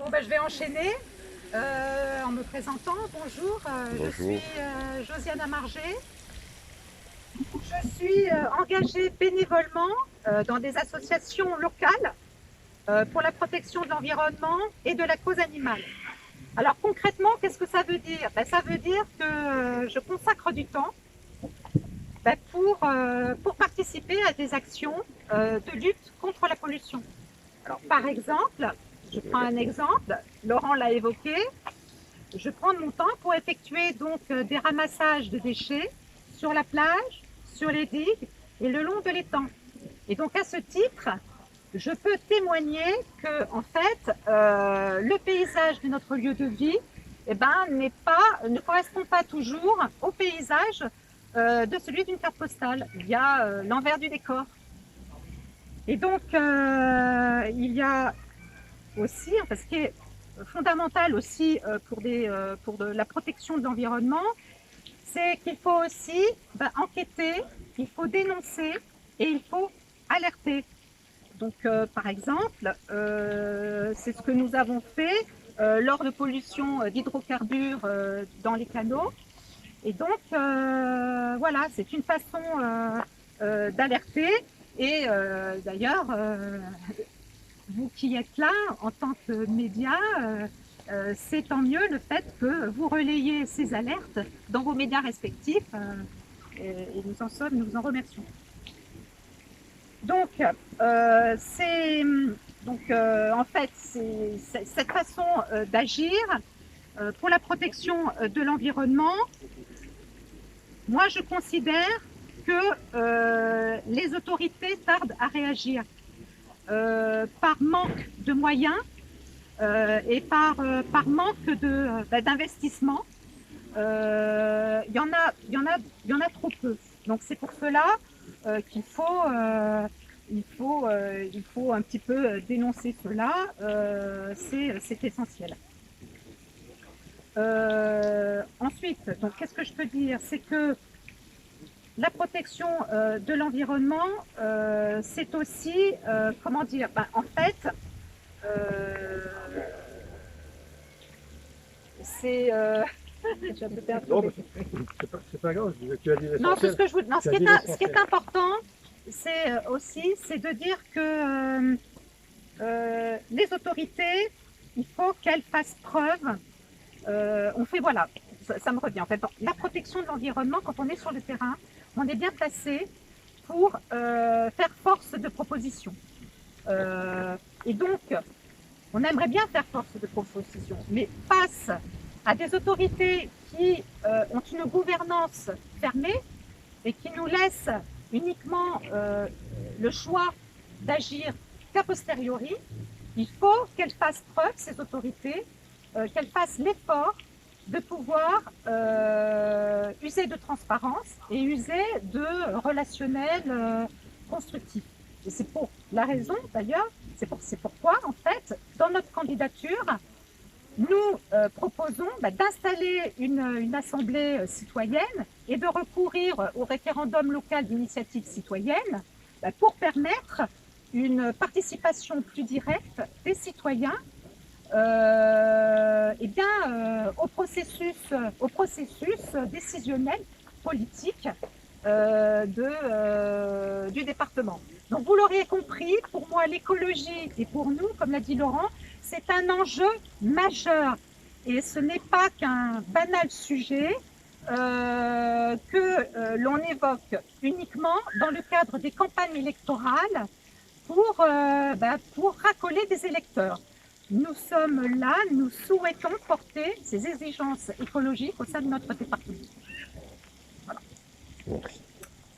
Bon, je vais enchaîner en me présentant. Bonjour, je Bonjour. suis Josiane Amargé. Je suis engagée bénévolement dans des associations locales pour la protection de l'environnement et de la cause animale. Alors concrètement, qu'est-ce que ça veut dire? Ça veut dire que je consacre du temps pour participer à des actions de lutte contre la pollution. Alors, par exemple, je prends un exemple, Laurent l'a évoqué, je prends mon temps pour effectuer donc des ramassages de déchets sur la plage, sur les digues et le long de l'étang. Et donc à ce titre, je peux témoigner que en fait, le paysage de notre lieu de vie ne correspond pas toujours au paysage de celui d'une carte postale. Il y a l'envers du décor. Et donc, il y a aussi, ce qui est fondamental aussi pour la protection de l'environnement, c'est qu'il faut aussi enquêter, il faut dénoncer et il faut alerter. Donc, par exemple, c'est ce que nous avons fait lors de pollution d'hydrocarbures dans les canaux. Et donc, voilà, c'est une façon d'alerter. Et d'ailleurs, vous qui êtes là en tant que média, c'est tant mieux le fait que vous relayez ces alertes dans vos médias respectifs et nous vous en remercions. Donc, en fait, c'est cette façon d'agir pour la protection de l'environnement. Moi, je considère que les autorités tardent à réagir par manque de moyens et par manque d'investissement. Il y en a trop peu. Donc c'est pour cela qu'il faut un petit peu dénoncer cela. C'est essentiel. Ensuite, donc qu'est-ce que je peux dire? C'est que la protection de l'environnement, c'est aussi, comment dire, en fait, c'est... j'ai un peu perdu. Non, c'est pas grave, tu as dit Non, l'essentiel. ce qui est important, c'est de dire que les autorités, il faut qu'elles fassent preuve. Voilà, ça me revient en fait. La protection de l'environnement, quand on est sur le terrain, on est bien placé pour faire force de proposition. Et donc, on aimerait bien faire force de proposition, mais face à des autorités qui ont une gouvernance fermée et qui nous laissent uniquement le choix d'agir qu'a posteriori, il faut qu'elles fassent preuve, ces autorités, qu'elles fassent l'effort de pouvoir user de transparence et user de relationnel constructif. Et c'est pour la raison, d'ailleurs, c'est pourquoi, en fait, dans notre candidature, nous proposons d'installer une assemblée citoyenne et de recourir au référendum local d'initiative citoyenne pour permettre une participation plus directe des citoyens au processus décisionnel politique du département. Donc vous l'aurez compris, pour moi l'écologie et pour nous, comme l'a dit Laurent, c'est un enjeu majeur et ce n'est pas qu'un banal sujet que l'on évoque uniquement dans le cadre des campagnes électorales pour racoler des électeurs. Nous sommes là, nous souhaitons porter ces exigences écologiques au sein de notre département. Voilà.